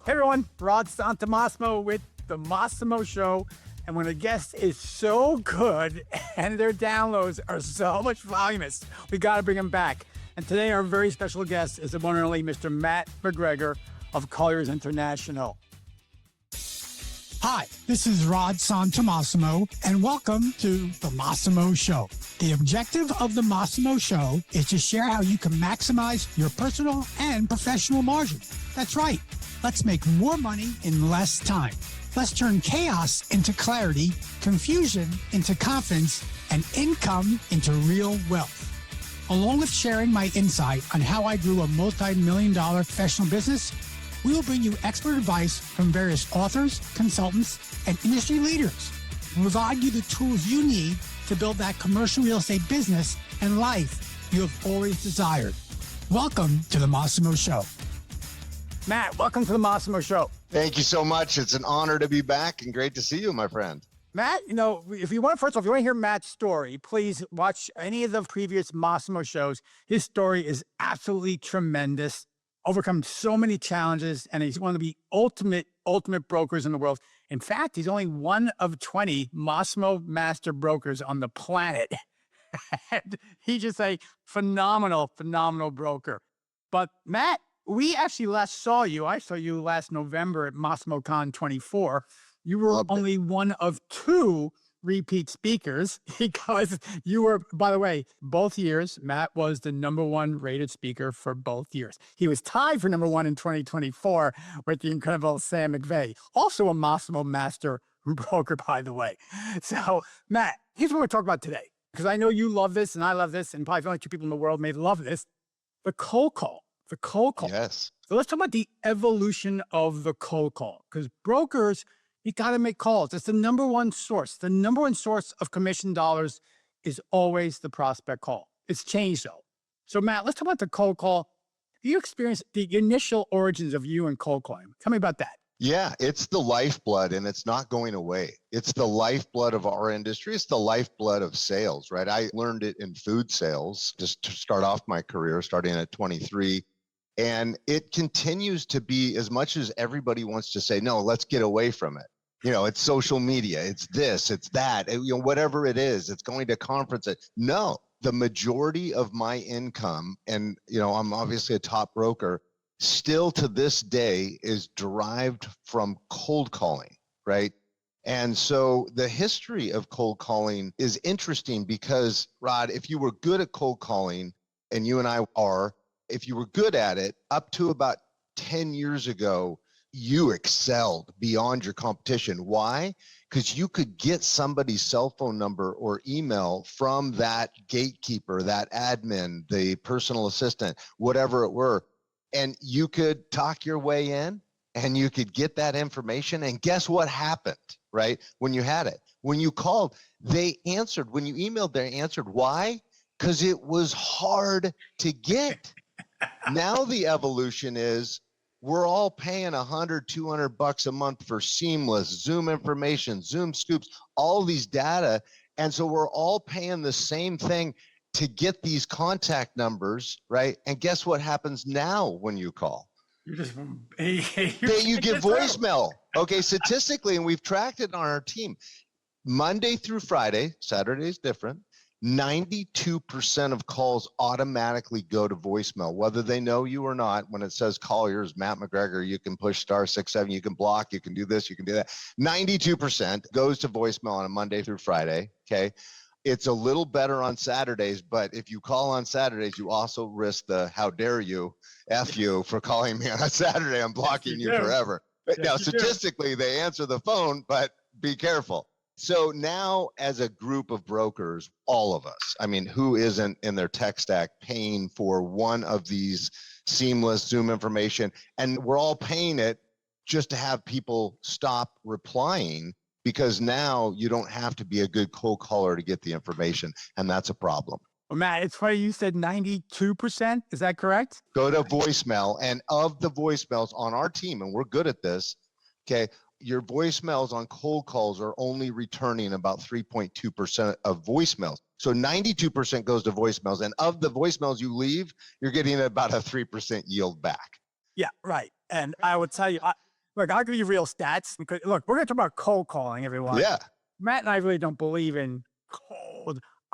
Hey everyone, Rod Santomassimo with the Massimo Show. And when a guest is so good and their downloads are so much voluminous, we got to bring them back. And today our very special guest is the one and only Mr. Matt McGregor of Colliers International. Hi, this is Rod Santomassimo, and welcome to the Massimo Show. The objective of the Massimo Show is to share how you can maximize your personal and professional margin. That's right. Let's make more money in less time. Let's turn chaos into clarity, confusion into confidence, and income into real wealth. Along with sharing my insight on how I grew a multi-million-dollar professional business, we will bring you expert advice from various authors, consultants, and industry leaders and provide you the tools you need to build that commercial real estate business and life you have always desired. Welcome to the Massimo Show. Matt, welcome to the Massimo Show. Thank you so much. It's an honor to be back and great to see you, my friend. Matt, if you want, first off, if you want to hear Matt's story, please watch any of the previous Massimo shows. His story is absolutely tremendous. Overcome so many challenges, and he's one of the ultimate brokers in the world. In fact, he's only one of 20 Massimo master brokers on the planet. And he's just a phenomenal broker. But Matt, we actually last saw you. I saw you last November at MassimoCon 24. You were only one of 2 repeat speakers because you were, by the way, both years, Matt was the #1 rated speaker for both years. He was tied for #1 in 2024 with the incredible Sam McVeigh, also a Massimo master broker, by the way. So, Matt, here's what we're talking about today, because I know you love this and I love this, and probably only 2 people in the world may love this. The cold call. The cold call. Yes. So let's talk about the evolution of the cold call, because brokers, you got to make calls. It's the #1 source. The #1 source of commission dollars is always the prospect call. It's changed though. So Matt, let's talk about the cold call. You experienced the initial origins of you and cold calling. Tell me about that. Yeah, it's the lifeblood and it's not going away. It's the lifeblood of our industry. It's the lifeblood of sales, right? I learned it in food sales just to start off my career, starting at 23. And it continues to be, as much as everybody wants to say, no, let's get away from it. It's social media, it's this, it's that, whatever it is, it's going to conferences. No, the majority of my income, and, I'm obviously a top broker, still to this day is derived from cold calling, right? And so the history of cold calling is interesting because, Rod, if you were good at cold calling, and you and I are, if you were good at it, up to about 10 years ago, you excelled beyond your competition. Why? Because you could get somebody's cell phone number or email from that gatekeeper, that admin, the personal assistant, whatever it were, and you could talk your way in and you could get that information. And guess what happened, right? When you had it, when you called, they answered. When you emailed, they answered. Why? Because it was hard to get. Now the evolution is we're all paying $100, $200 a month for seamless Zoom information, Zoom scoops, all these data. And so we're all paying the same thing to get these contact numbers, right? And guess what happens now when you call? You get voicemail. Okay, statistically, and we've tracked it on our team, Monday through Friday, Saturday's different, 92% of calls automatically go to voicemail, whether they know you or not. When it says Colliers, Matt McGregor, you can push *67, you can block, you can do this, you can do that. 92% goes to voicemail on a Monday through Friday, okay? It's a little better on Saturdays, but if you call on Saturdays, you also risk the how dare you, F you for calling me on a Saturday, I'm blocking you forever. But now, statistically, they answer the phone, but be careful. So now as a group of brokers, all of us, I mean, who isn't in their tech stack paying for one of these seamless Zoom information? And we're all paying it just to have people stop replying, because now you don't have to be a good cold caller to get the information. And that's a problem. Well, Matt, it's funny you said 92%. Is that correct? Go to voicemail. And of the voicemails on our team, and we're good at this, okay, your voicemails on cold calls are only returning about 3.2% of voicemails. So 92% goes to voicemails. And of the voicemails you leave, you're getting about a 3% yield back. Yeah, right. And I would tell you, Look, I'll give you real stats because look, we're going to talk about cold calling, everyone. Yeah. Matt and I really don't believe in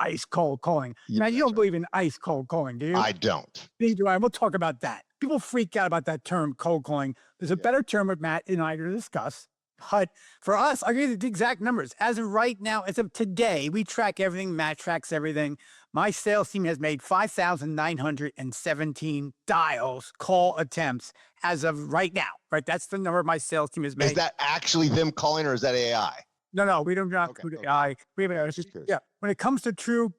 ice cold calling. Yeah, Matt, you don't believe in ice cold calling, do you? I don't. Neither do I. We'll talk about that. People freak out about that term, cold calling. There's a better term with Matt and I to discuss. But for us, I'll give you the exact numbers. As of right now, as of today, we track everything. Matt tracks everything. My sales team has made 5,917 dials, call attempts as of right now, right? That's the number my sales team has made. Is that actually them calling or is that AI? No, we don't include AI. Yeah. When it comes to true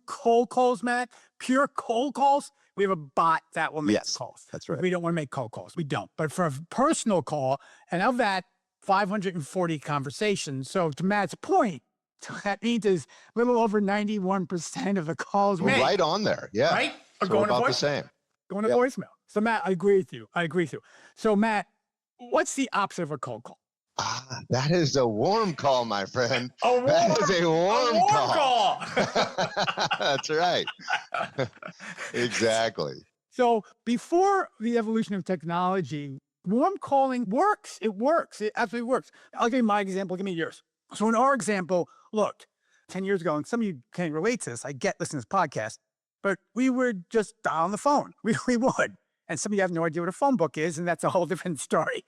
cold calls, Matt, pure cold calls, we have a bot that will make calls. That's right. We don't want to make cold calls. We don't. But for a personal call, and of that, 540 conversations. So to Matt's point, that means is a little over 91% of the calls made. Right on there. Yeah. Right? Are So going about to the same. Going to voicemail. So Matt, I agree with you. So Matt, what's the opposite of a cold call? That is a warm call, my friend. That is a warm call. That's right. Exactly. So before the evolution of technology, warm calling works. It works. It absolutely works. I'll give you my example. Give me yours. So in our example, look, 10 years ago, and some of you can relate to this. I get listening to this podcast, but we would just dial on the phone. We would. And some of you have no idea what a phone book is, and that's a whole different story.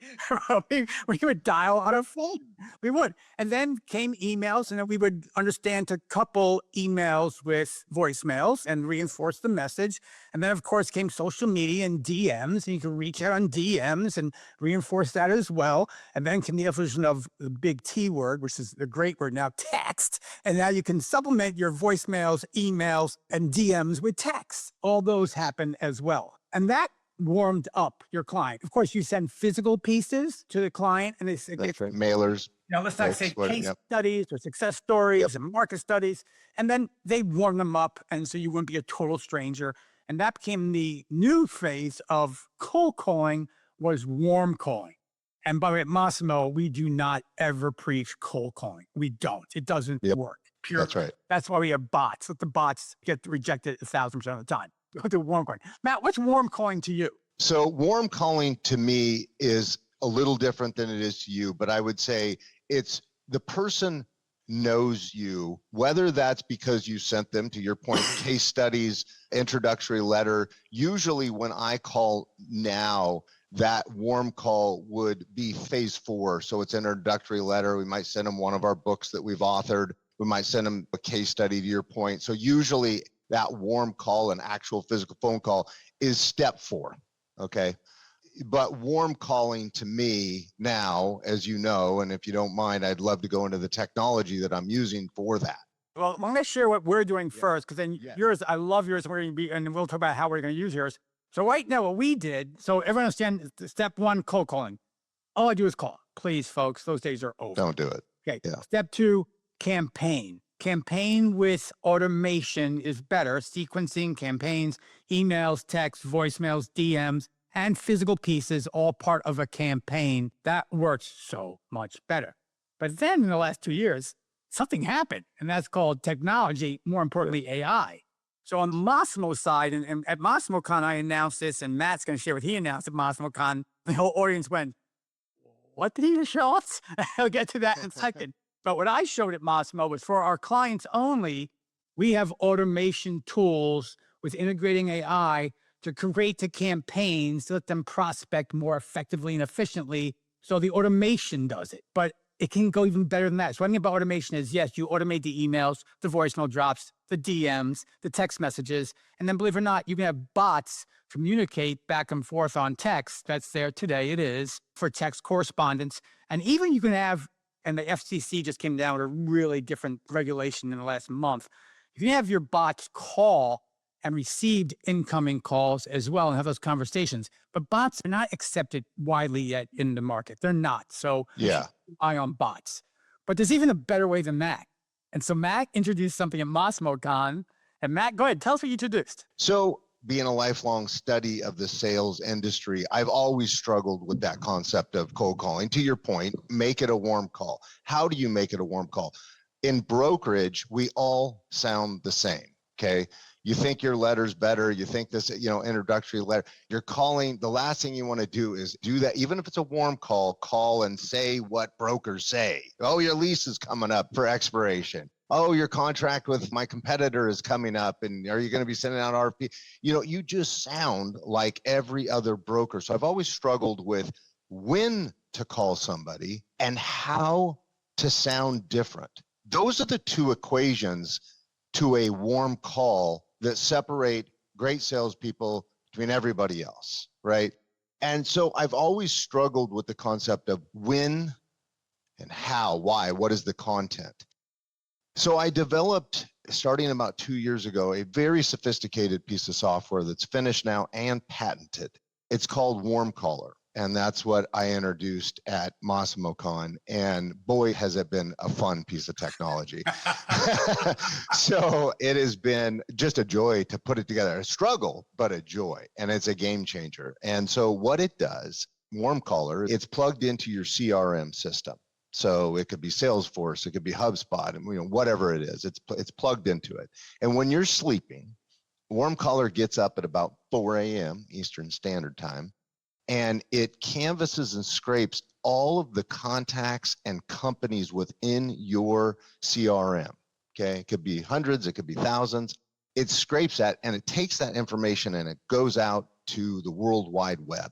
we would dial on a phone. We would. And then came emails, and then we would understand to couple emails with voicemails and reinforce the message. And then, of course, came social media and DMs, and you can reach out on DMs and reinforce that as well. And then came the evolution of the big T word, which is the great word now, text. And now you can supplement your voicemails, emails, and DMs with text. All those happen as well. And that warmed up your client. Of course, you send physical pieces to the client, and That's right. Mailers. Let's not say case studies or success stories and market studies, and then they warm them up, and so you wouldn't be a total stranger. And that became the new phase of cold calling, was warm calling. And by the way, at Massimo, we do not ever preach cold calling. We don't. It doesn't work. That's right. That's why we have bots. Let the bots get rejected 1,000% of the time. Go to warm calling. Matt, what's warm calling to you? So warm calling to me is a little different than it is to you, but I would say it's the person knows you, whether that's because you sent them, to your point, case studies, introductory letter. Usually when I call now, that warm call would be phase 4. So it's introductory letter. We might send them one of our books that we've authored. We might send them a case study, to your point. So usually that warm call, an actual physical phone call, is step 4. Okay. But warm calling to me now, as you know, and if you don't mind, I'd love to go into the technology that I'm using for that. Well, I'm going to share what we're doing first, because then yours, I love yours, and we're going to be, and we'll talk about how we're going to use yours. So right now, what we did, so everyone understand step 1, cold calling. All I do is call. Please, folks, those days are over. Don't do it. Okay. Yeah. Step 2, campaign. Campaign with automation is better. Sequencing campaigns, emails, texts, voicemails, DMs, and physical pieces, all part of a campaign. That works so much better. But then in the last 2 years, something happened, and that's called technology, more importantly, AI. So on the Massimo side, and at MassimoCon, I announced this, and Matt's going to share what he announced at MassimoCon. The whole audience went, what did he just show us? I'll get to that in a second. But what I showed at Massimo was for our clients only, we have automation tools with integrating AI to create the campaigns to let them prospect more effectively and efficiently. So the automation does it, but it can go even better than that. So one thing about automation is, yes, you automate the emails, the voicemail drops, the DMs, the text messages, and then believe it or not, you can have bots communicate back and forth on text. That's there today. It is for text correspondence. And even you can have, and the FCC just came down with a really different regulation in the last month. You can have your bots call and received incoming calls as well and have those conversations. But bots are not accepted widely yet in the market. They're not. So rely on bots. But there's even a better way than that. And so Matt introduced something at MassimoCon. And Matt, go ahead. Tell us what you introduced. So being a lifelong study of the sales industry, I've always struggled with that concept of cold calling. To your point, make it a warm call. How do you make it a warm call? In brokerage, we all sound the same. Okay. You think your letter's better. You think this, introductory letter, you're calling. The last thing you want to do is do that. Even if it's a warm call and say what brokers say. Oh, your lease is coming up for expiration. Oh, your contract with my competitor is coming up. And are you going to be sending out RFP? You just sound like every other broker. So I've always struggled with when to call somebody and how to sound different. Those are the two equations to a warm call that separate great salespeople between everybody else, right? And so I've always struggled with the concept of when and how, why, what is the content? So I developed, starting about 2 years ago, a very sophisticated piece of software that's finished now and patented. It's called WarmCaller. And that's what I introduced at Massimo Con. And boy, has it been a fun piece of technology. So it has been just a joy to put it together. A struggle, but a joy. And it's a game changer. And so what it does, WarmCaller, it's plugged into your CRM system. So it could be Salesforce, it could be HubSpot, and whatever it is, it's plugged into it. And when you're sleeping, WarmCaller gets up at about 4 a.m. Eastern Standard Time. And it canvasses and scrapes all of the contacts and companies within your CRM. Okay. It could be hundreds, it could be thousands. It scrapes that and it takes that information and it goes out to the World Wide Web.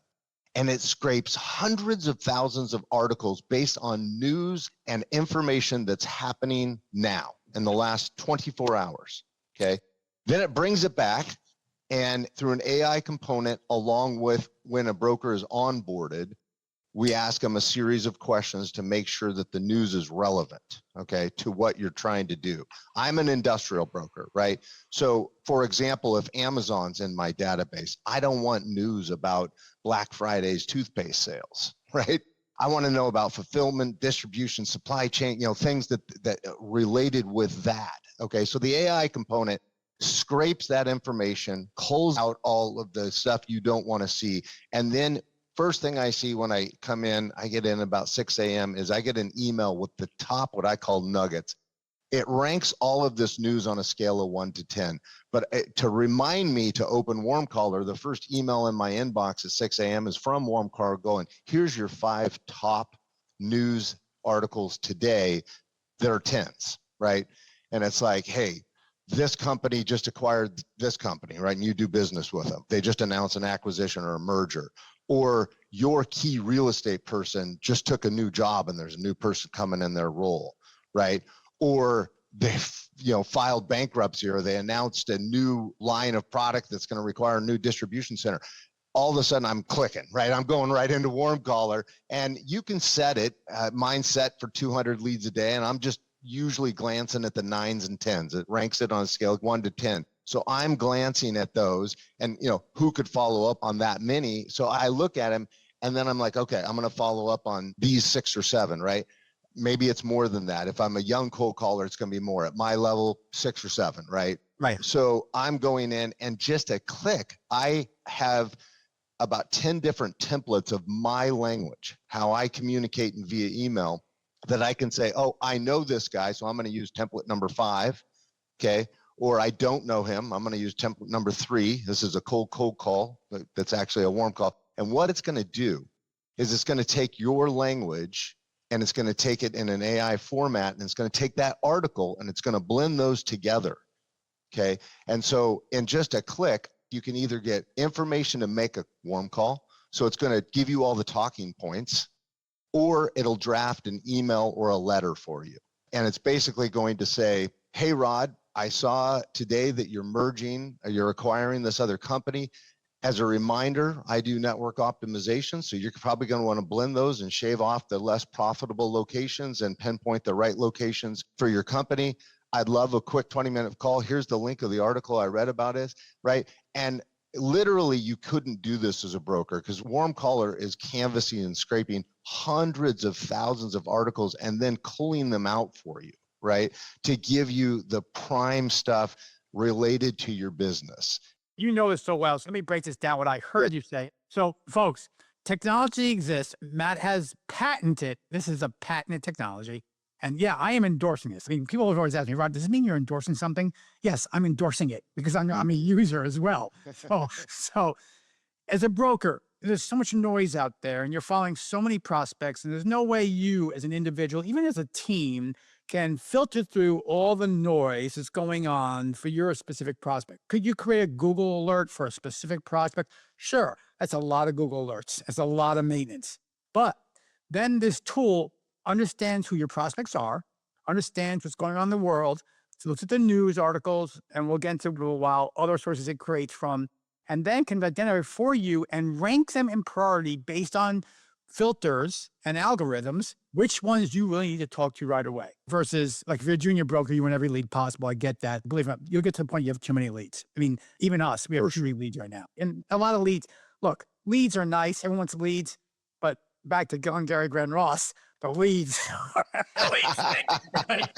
And it scrapes hundreds of thousands of articles based on news and information that's happening now in the last 24 hours. Okay. Then it brings it back. And through an AI component, along with when a broker is onboarded, we ask them a series of questions to make sure that the news is relevant, okay, to what you're trying to do. I'm an industrial broker, right? So for example, if Amazon's in my database, I don't want news about Black Friday's toothpaste sales, right? I want to know about fulfillment, distribution, supply chain, things that related with that, okay? So the AI component scrapes that information, pulls out all of the stuff you don't want to see. And then first thing I see when I come in, I get in about 6 a.m. is I get an email with the top, what I call nuggets. It ranks all of this news on a scale of 1 to 10. But to remind me to open WarmCaller, the first email in my inbox at 6 a.m. is from WarmCaller going, here's your 5 top news articles today that are 10s, right? And it's like, hey, this company just acquired this company, right? And you do business with them. They just announced an acquisition or a merger. Or your key real estate person just took a new job and there's a new person coming in their role, right? Or they filed bankruptcy or they announced a new line of product that's going to require a new distribution center. All of a sudden I'm clicking, right? I'm going right into WarmCaller, and you can set it, mine set for 200 leads a day, and I'm just usually glancing at the 9s and 10s. It ranks it on a scale of 1 to 10. So I'm glancing at those and, who could follow up on that many? So I look at them and then I'm like, okay, I'm going to follow up on these 6 or 7, right? Maybe it's more than that. If I'm a young cold caller, it's going to be more. At my level, 6 or 7, right? Right. So I'm going in and just a click, I have about 10 different templates of my language, how I communicate via email, that I can say, oh, I know this guy, so I'm going to use template number 5, okay? Or I don't know him, I'm going to use template number 3. This is a cold call, but that's actually a warm call. And what it's going to do is it's going to take your language and it's going to take it in an AI format, and it's going to take that article and it's going to blend those together, okay? And so in just a click, you can either get information to make a warm call, so it's going to give you all the talking points, or it'll draft an email or a letter for you. And it's basically going to say, hey, Rod, I saw today that you're merging, or you're acquiring this other company. As a reminder, I do network optimization. So you're probably going to want to blend those and shave off the less profitable locations and pinpoint the right locations for your company. I'd love a quick 20-minute call. Here's the link of the article I read about it, right? And literally, you couldn't do this as a broker, because WarmCaller is canvassing and scraping hundreds of thousands of articles and then culling them out for you, right? To give you the prime stuff related to your business. You know this so well. So let me break this down, what I heard you say. So folks, technology exists. Matt has patented, this is a patented technology, And yeah, I am endorsing this. I mean, people have always asked me, Rod, does it mean you're endorsing something? Yes, I'm endorsing it because I'm a user as well. So as a broker, there's so much noise out there and you're following so many prospects, and there's no way you as an individual, even as a team, can filter through all the noise that's going on for your specific prospect. Could you create a Google alert for a specific prospect? Sure, that's a lot of Google alerts. That's a lot of maintenance. But then this tool understands who your prospects are, understands what's going on in the world, so looks at the news articles, and we'll get into in a little while other sources it creates from, and then can identify for you and rank them in priority based on filters and algorithms, which ones you really need to talk to right away. Versus, like, if you're a junior broker, you want every lead possible. I get that. Believe me, you'll get to the point you have too many leads. I mean, even us, we have 3 leads right now. And a lot of leads, look, leads are nice. Everyone wants leads. But back to Gary Grant Ross, the leads are right?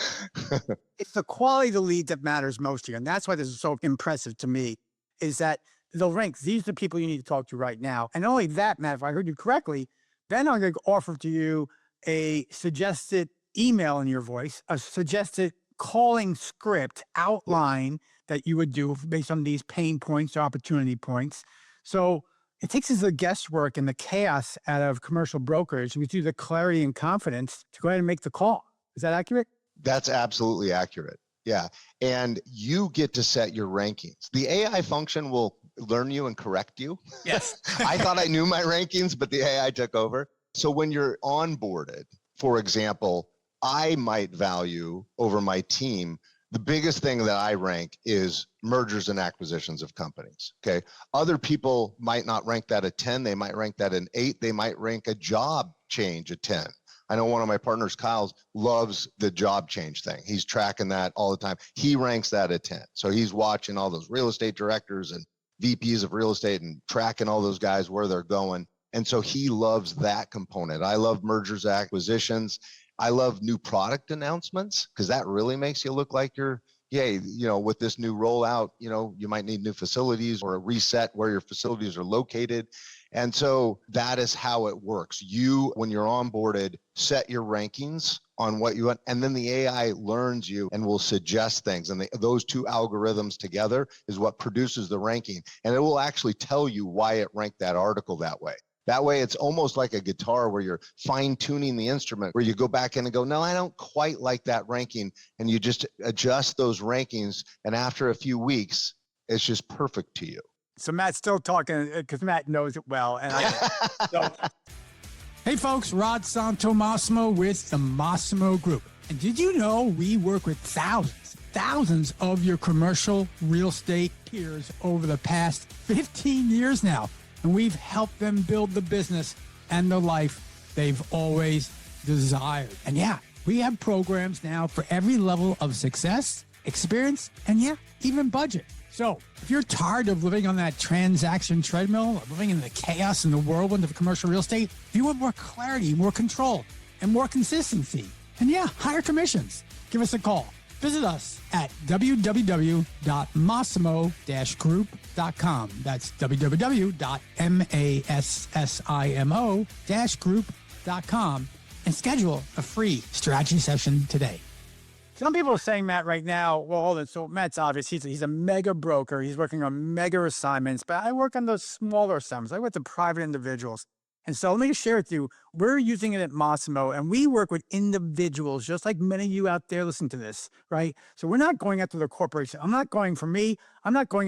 It's the quality of the lead that matters most here. And that's why this is so impressive to me, is that they'll rank, these are the people you need to talk to right now. And not only that, Matt, if I heard you correctly, then I'm going to offer to you a suggested email in your voice, a suggested calling script outline that you would do based on these pain points or opportunity points. So it takes us the guesswork and the chaos out of commercial brokerage. We do the clarity and confidence to go ahead and make the call. Is that accurate? That's absolutely accurate. Yeah. And you get to set your rankings. The AI function will learn you and correct you. Yes. I thought I knew my rankings, but the AI took over. So when you're onboarded, for example, I might value over my team, the biggest thing that I rank is mergers and acquisitions of companies. Okay. Other people might not rank that a 10. They might rank that an 8. They might rank a job change a 10. I know one of my partners, Kyle, loves the job change thing. He's tracking that all the time. He ranks that a 10. So he's watching all those real estate directors and VPs of real estate and tracking all those guys where they're going. And so he loves that component. I love mergers, acquisitions. I love new product announcements because that really makes you look like you're, with this new rollout, you might need new facilities or a reset where your facilities are located. And so that is how it works. You, when you're onboarded, set your rankings on what you want, and then the AI learns you and will suggest things. And those 2 algorithms together is what produces the ranking. And it will actually tell you why it ranked that article that way. That way, it's almost like a guitar where you're fine-tuning the instrument, where you go back in and go, no, I don't quite like that ranking. And you just adjust those rankings. And after a few weeks, it's just perfect to you. So Matt's still talking because Matt knows it well. And Hey folks, Rod Santomassimo with the Massimo Group. And did you know we work with thousands of your commercial real estate peers over the past 15 years now? And we've helped them build the business and the life they've always desired. And yeah, we have programs now for every level of success, experience, and yeah, even budget. So if you're tired of living on that transaction treadmill, of living in the chaos and the whirlwind of commercial real estate, if you want more clarity, more control, and more consistency, and yeah, higher commissions, give us a call. Visit us at www.massimo-group.com. That's www.massimo-group.com and schedule a free strategy session today. some people are saying, Matt, right now, well, hold on. So Matt's obvious. He's a mega broker. He's working on mega assignments, but I work on those smaller assignments. I work with private individuals. And so let me share with you, we're using it at Massimo, and we work with individuals, just like many of you out there listening to this, right? So we're not going after the corporation. I'm not going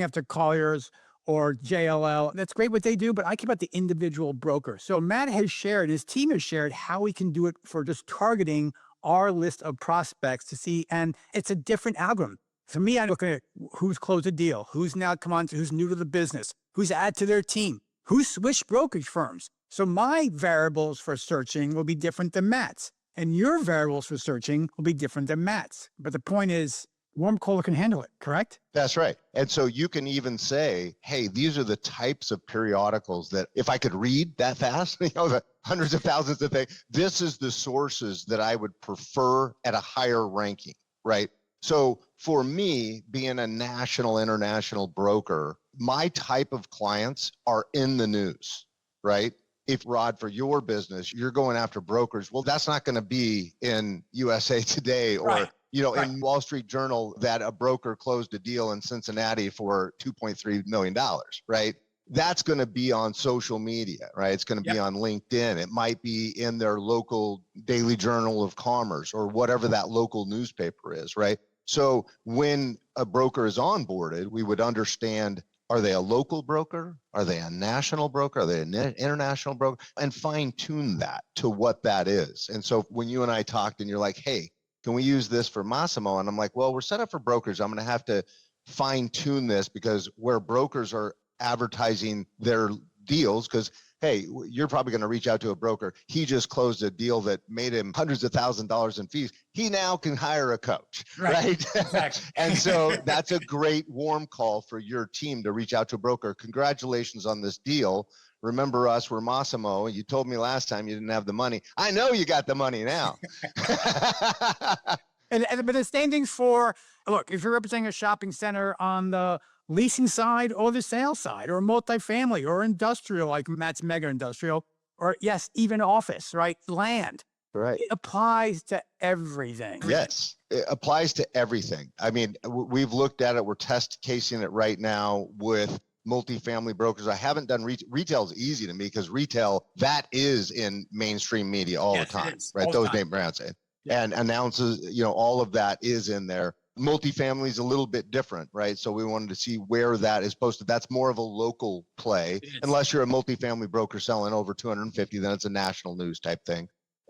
after Colliers or JLL. That's great what they do, but I care about the individual broker. So Matt has shared, his team has shared how we can do it for just targeting our list of prospects to see, and it's a different algorithm. For me, I'm looking at who's closed a deal, who's now come on, who's new to the business, who's added to their team, who's switched brokerage firms. So my variables for searching will be different than Matt's, and your variables for searching will be different than Matt's. But the point is, WarmCaller can handle it, correct? That's right. And so you can even say, hey, these are the types of periodicals that if I could read that fast, the hundreds of thousands of things, this is the sources that I would prefer at a higher ranking, right? So for me, being a national, international broker, my type of clients are in the news, right? if Rod, for your business, you're going after brokers, well, that's not going to be in USA Today or, Right. in Wall Street Journal that a broker closed a deal in Cincinnati for $2.3 million, right? That's going to be on social media, right? It's going to be on LinkedIn. It might be in their local daily journal of commerce or whatever that local newspaper is, right? So when a broker is onboarded, we would understand, are they a local broker? Are they a national broker? Are they an international broker? And fine tune that to what that is. And so when you and I talked and you're like, hey, can we use this for Massimo? And I'm like, well, we're set up for brokers. I'm going to have to fine tune this because where brokers are advertising their deals, because hey, you're probably going to reach out to a broker. He just closed a deal that made him hundreds of $1,000s in fees. He now can hire a coach, right? Exactly. And so that's a great warm call for your team to reach out to a broker. Congratulations on this deal. Remember us, we're Massimo. You told me last time you didn't have the money. I know you got the money now. But the same thing for, look, if you're representing a shopping center on the leasing side or the sales side, or multifamily or industrial, like Matt's mega industrial, or yes, even office, right? Land. Right. It applies to everything. Yes, it applies to everything. I mean, we've looked at it. We're test casing it right now with multifamily brokers. I haven't done retail. Is easy to me because retail, that is in mainstream media all the time, right? Those name brands and announces, all of that is in there. Multifamily is a little bit different, right? So we wanted to see where that is posted. That's more of a local play. Unless you're a multifamily broker selling over 250, then it's a national news type thing.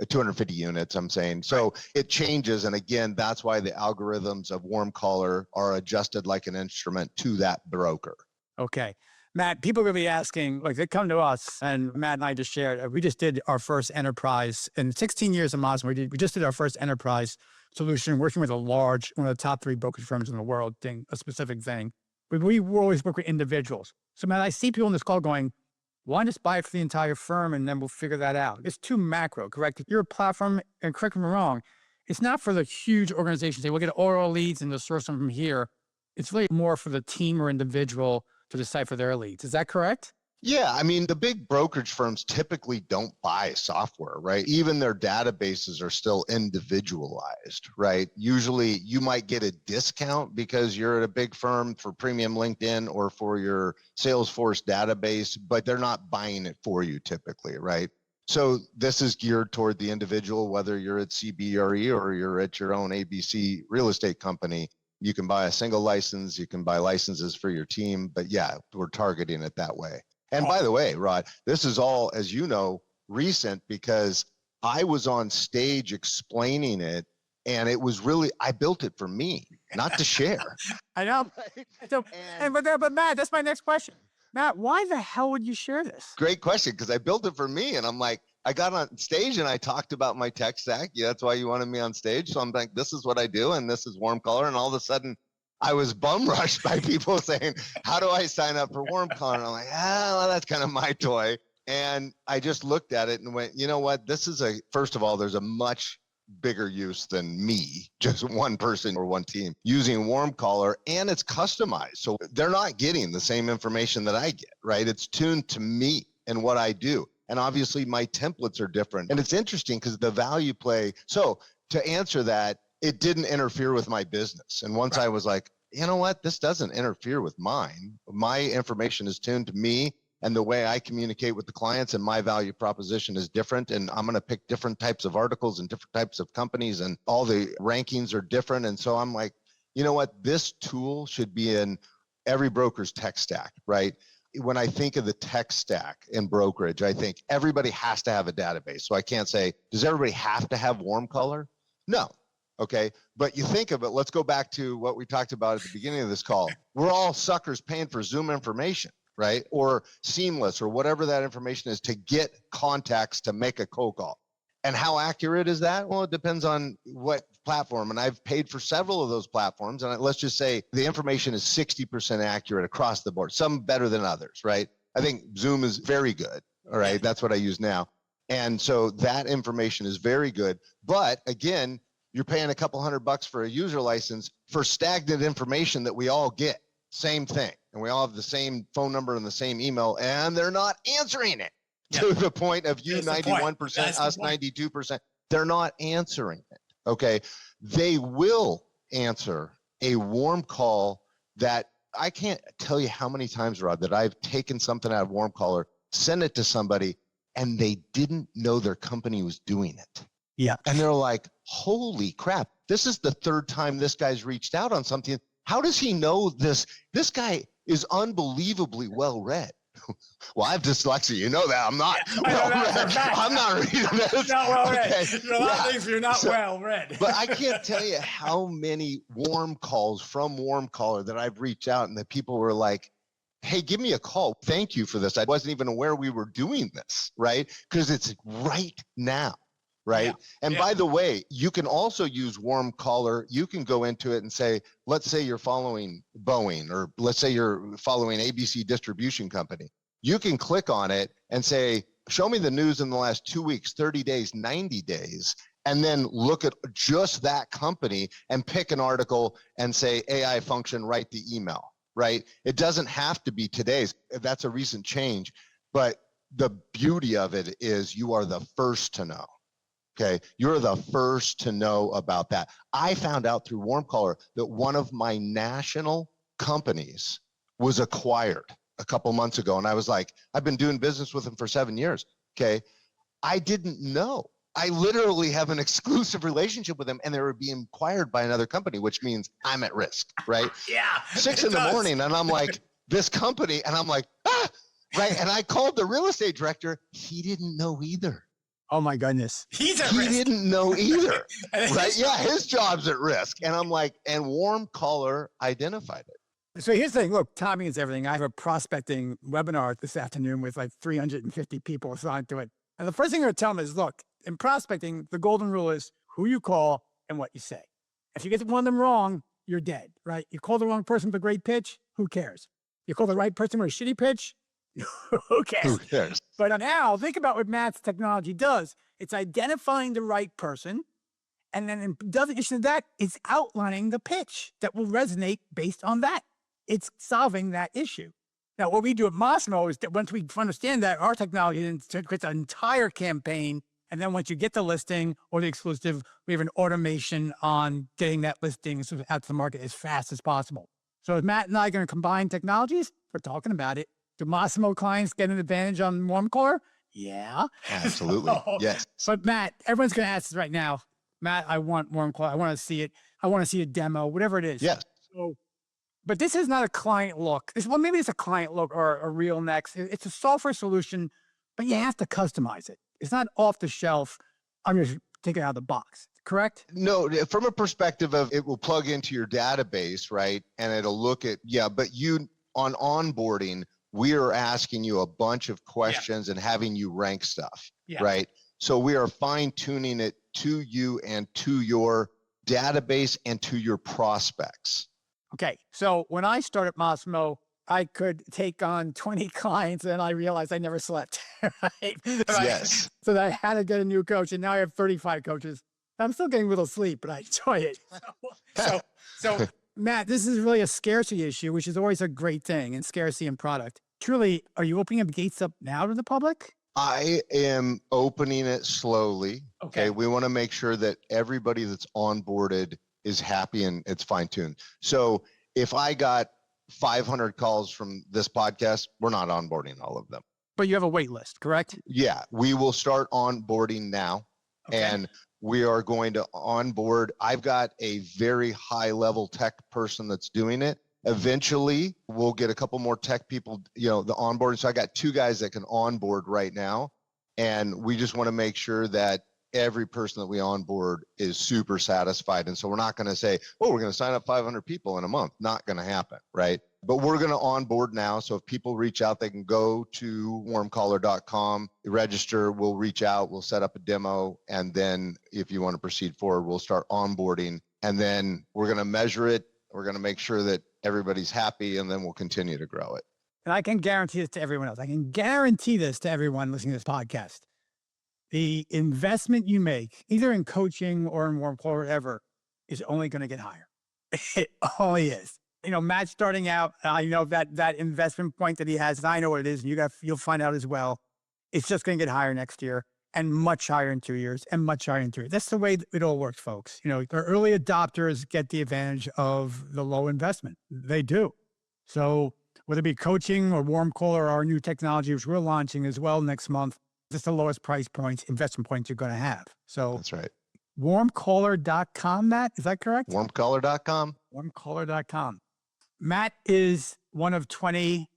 250 units, I'm saying. So it changes. And again, that's why the algorithms of WarmCaller are adjusted like an instrument to that broker. Okay. Matt, people are going to be asking, like they come to us, and Matt and I just shared, we just did our first enterprise in 16 years of Massimo. We just did our first enterprise solution working with one of the top 3 brokerage firms in the world, doing a specific thing. But we always work with individuals. So Matt, I see people in this call going, why just buy it for the entire firm and then we'll figure that out? It's too macro, correct? If you're a platform, and correct me if I'm wrong, it's not for the huge organizations. They will get all our leads and they'll source them from here. It's really more for the team or individual to decipher their leads. Is that correct? Yeah, I mean, the big brokerage firms typically don't buy software, right? Even their databases are still individualized, right? Usually you might get a discount because you're at a big firm for premium LinkedIn or for your Salesforce database, but they're not buying it for you typically, right? So this is geared toward the individual, whether you're at CBRE or you're at your own ABC real estate company. You can buy a single license, you can buy licenses for your team, but yeah, we're targeting it that way. And by the way, Rod, this is all, as you know, recent because I was on stage explaining it, and it was really, I built it for me, not to share. I know. So, but Matt, that's my next question. Matt, why the hell would you share this? Great question, because I built it for me, and I'm like, I got on stage and I talked about my tech stack. Yeah, that's why you wanted me on stage. So I'm like, this is what I do, and this is WarmCaller, and all of a sudden, I was bum rushed by people saying, how do I sign up for WarmCaller? And I'm like, well, that's kind of my toy. And I just looked at it and went, you know what? First of all, there's a much bigger use than me, just one person or one team using WarmCaller, and it's customized. So they're not getting the same information that I get, right? It's tuned to me and what I do. And obviously my templates are different. And it's interesting because the value play. So to answer that, it didn't interfere with my business. And once I was like, you know what, this doesn't interfere with mine. My information is tuned to me, and the way I communicate with the clients and my value proposition is different. And I'm going to pick different types of articles and different types of companies, and all the rankings are different. And so I'm like, you know what, this tool should be in every broker's tech stack, right? When I think of the tech stack in brokerage, I think everybody has to have a database. So I can't say, does everybody have to have WarmCaller? No. Okay. But you think of it, let's go back to what we talked about at the beginning of this call. We're all suckers paying for Zoom information, right? Or Seamless or whatever that information is to get contacts to make a cold call. And how accurate is that? Well, it depends on what platform. And I've paid for several of those platforms. And let's just say the information is 60% accurate across the board, some better than others, right? I think Zoom is very good. All right. That's what I use now. And so that information is very good. But again, you're paying a couple $100 for a user license for stagnant information that we all get. Same thing. And we all have the same phone number and the same email, and they're not answering it. to the point of you That's the point. 91%, That's the us point. 92%. They're not answering it. Okay. They will answer a warm call that I can't tell you how many times, Rod, that I've taken something out of WarmCaller, sent it to somebody, and they didn't know their company was doing it. Yeah. And they're like, holy crap, this is the third time this guy's reached out on something. How does he know this? This guy is unbelievably well read. Well, I have dyslexia. You know that. I'm not well read. I'm not reading this. Not well read. Okay. There's a lot of things you're not well read. But I can't tell you how many warm calls from WarmCaller that I've reached out and that people were like, hey, give me a call. Thank you for this. I wasn't even aware we were doing this, right? Because it's right now, right? Yeah. And by the way, you can also use WarmCaller. You can go into it and say, let's say you're following Boeing, or let's say you're following ABC Distribution Company. You can click on it and say, show me the news in the last 2 weeks, 30 days, 90 days, and then look at just that company and pick an article and say, AI function, write the email. Right? It doesn't have to be today's. That's a recent change, but the beauty of it is you are the first to know. Okay. You're the first to know about that. I found out through WarmCaller that one of my national companies was acquired a couple months ago. And I was like, I've been doing business with them for 7 years. Okay. I didn't know. I literally have an exclusive relationship with them, and they were being acquired by another company, which means I'm at risk, right? Yeah. 6 in the morning, and I'm like, this company, and I'm like, right? And I called the real estate director. He didn't know either. Oh my goodness. He's at He risk. didn't know either, right? Yeah, his job's at risk. And I'm like, and WarmCaller identified it. So here's the thing. Look, timing is everything. I have a prospecting webinar this afternoon with like 350 people assigned to it. And the first thing I'm going to tell them is, look, in prospecting, the golden rule is who you call and what you say. If you get one of them wrong, you're dead, right? You call the wrong person with a great pitch, who cares? You call the right person with a shitty pitch, who cares? Who cares? But now, think about what Matt's technology does. It's identifying the right person, and then in addition to that, it's outlining the pitch that will resonate based on that. It's solving that issue. Now, what we do at Massimo is that once we understand that, our technology then creates an entire campaign. And then once you get the listing or the exclusive, we have an automation on getting that listing out to the market as fast as possible. So is Matt and I going to combine technologies? We're talking about it. Do Massimo clients get an advantage on WarmCaller? Yeah. Absolutely. Yes. But Matt, everyone's going to ask this right now. Matt, I want WarmCaller. I want to see it. I want to see a demo, whatever it is. Yes. So, but this is not a client look. Well, maybe it's a client look or a real next. It's a software solution, but you have to customize it. It's not off the shelf. I'm just taking it out of the box. Correct? No, from a perspective of it will plug into your database, right? And it'll look at, but you on onboarding, we are asking you a bunch of questions and having you rank stuff, right? So we are fine tuning it to you and to your database and to your prospects. Okay. So when I started Massimo, I could take on 20 clients, and I realized I never slept. Right? Yes. So I had to get a new coach, and now I have 35 coaches. I'm still getting a little sleep, but I enjoy it. So Matt, this is really a scarcity issue, which is always a great thing, and scarcity in product. Truly, are you opening up gates up now to the public? I am opening it slowly. Okay. We want to make sure that everybody that's onboarded is happy and it's fine-tuned. So if I got 500 calls from this podcast, we're not onboarding all of them. But you have a wait list, correct? Yeah, we will start onboarding now. Okay. And we are going to onboard. I've got a very high level tech person that's doing it. Eventually we'll get a couple more tech people, the onboarding. So I got 2 guys that can onboard right now. And we just want to make sure that every person that we onboard is super satisfied. And so we're not going to say, we're going to sign up 500 people in a month. Not going to happen, right? But we're going to onboard now. So if people reach out, they can go to warmcaller.com, register, we'll reach out, we'll set up a demo. And then if you want to proceed forward, we'll start onboarding. And then we're going to measure it. We're going to make sure that everybody's happy, and then we'll continue to grow it. And I can guarantee this to everyone else. I can guarantee this to everyone listening to this podcast. The investment you make, either in coaching or in WarmCaller or whatever, is only going to get higher. It only is. Matt starting out, I know that investment point that he has, and I know what it is, and you'll find out as well. It's just going to get higher next year and much higher in 2 years and much higher in 3 years. That's the way it all works, folks. You know, the early adopters get the advantage of the low investment. They do. So whether it be coaching or WarmCaller or our new technology, which we're launching as well next month, it's the lowest price points, investment points you're going to have. So That's right. WarmCaller.com, Matt, is that correct? WarmCaller.com. WarmCaller.com. Matt is one of 20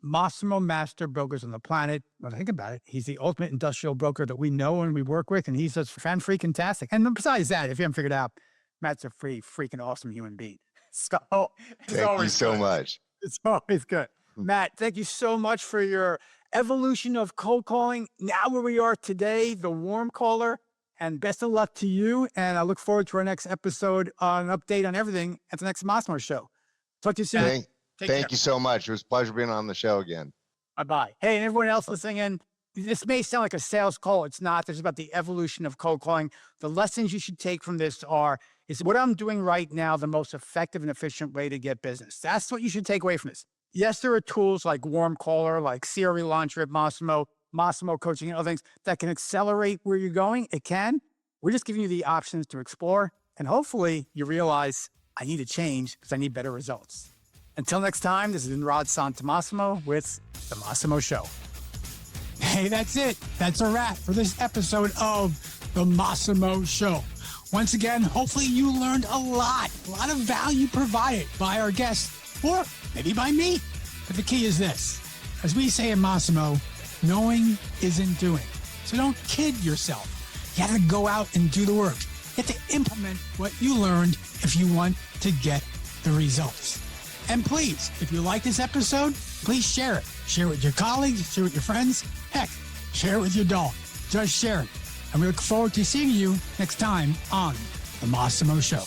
Massimo master brokers on the planet. When I think about it, he's the ultimate industrial broker that we know and we work with, and he's just fan-freaking-tastic. And besides that, if you haven't figured out, Matt's a freaking awesome human being. So Thank you so much. It's always good. Matt, thank you so much for your evolution of cold calling. Now where we are today, the WarmCaller, and best of luck to you. And I look forward to our next episode on an update on everything at the next Massimo show. Talk to you soon. Thank you so much. It was a pleasure being on the show again. Bye-bye. Hey, and everyone else listening in, this may sound like a sales call. It's not. This is about the evolution of cold calling. The lessons you should take from this is what I'm doing right now the most effective and efficient way to get business? That's what you should take away from this. Yes, there are tools like WarmCaller, like CRE Launcher at Massimo Coaching, and other things that can accelerate where you're going. It can. We're just giving you the options to explore, and hopefully you realize I need to change because I need better results. Until next time, this has been Rod Santomassimo with The Massimo Show. Hey, that's it. That's a wrap for this episode of The Massimo Show. Once again, hopefully you learned a lot of value provided by our guests, or maybe by me. But the key is this. As we say in Massimo, knowing isn't doing. So don't kid yourself. You have to go out and do the work. You have to implement what you learned if you want to get the results. And please, if you like this episode, please share it. Share it with your colleagues, share it with your friends. Heck, share it with your dog. Just share it. And we look forward to seeing you next time on The Massimo Show.